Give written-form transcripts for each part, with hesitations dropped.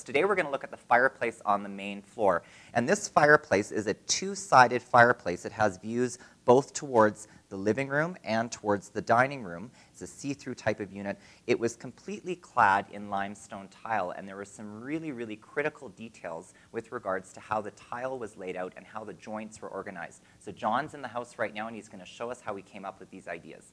Today we're going to look at the fireplace on the main floor. And this fireplace is a two-sided fireplace. It has views both towards the living room and towards the dining room. It's a see-through type of unit. It was completely clad in limestone tile, and there were some really, really critical details with regards to how the tile was laid out and how the joints were organized. So John's in the house right now, and he's going to show us how he came up with these ideas.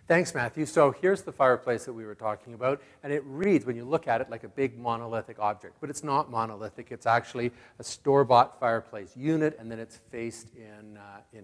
Thanks, Matthew. So here's the fireplace that we were talking about, and it reads, when you look at it, like a big monolithic object. But it's not monolithic. It's actually a store-bought fireplace unit, and then it's faced in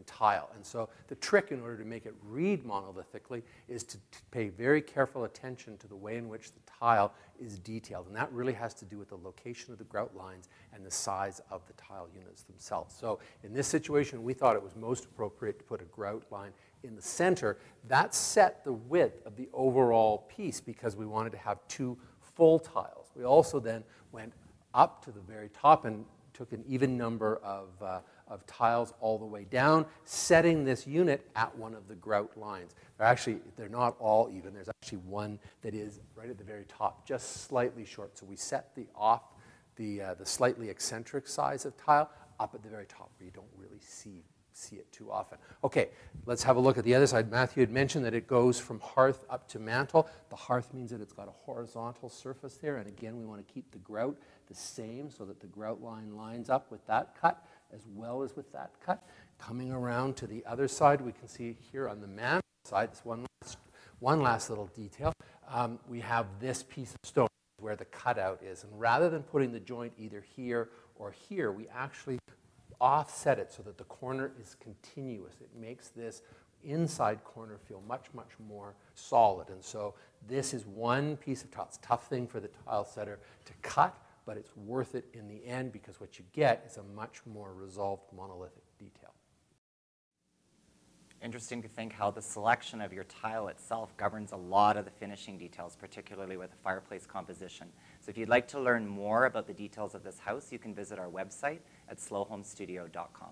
tile. And so the trick, in order to make it read monolithically, is to pay very careful attention to the way in which the tile is detailed. And that really has to do with the location of the grout lines and the size of the tile units themselves. So in this situation, we thought it was most appropriate to put a grout line in the center. That set the width of the overall piece because we wanted to have two full tiles. We also then went up to the very top and took an even number of tiles all the way down, setting this unit at one of the grout lines. They're not all even. There's actually one that is right at the very top, just slightly short. So we set the slightly eccentric size of tile up at the very top where you don't really see it too often. Okay, let's have a look at the other side. Matthew had mentioned that it goes from hearth up to mantle. The hearth means that it's got a horizontal surface there, and again, we want to keep the grout the same so that the grout line lines up with that cut as well as with that cut. Coming around to the other side, we can see here on the mantle side, this one last little detail. We have this piece of stone where the cutout is, and rather than putting the joint either here or here, we actually offset it so that the corner is continuous. It makes this inside corner feel much, much more solid. And so this is one piece of tile. It's a tough thing for the tile setter to cut, but it's worth it in the end because what you get is a much more resolved monolithic detail. Interesting to think how the selection of your tile itself governs a lot of the finishing details, particularly with the fireplace composition. So if you'd like to learn more about the details of this house, you can visit our website at slowhomestudio.com.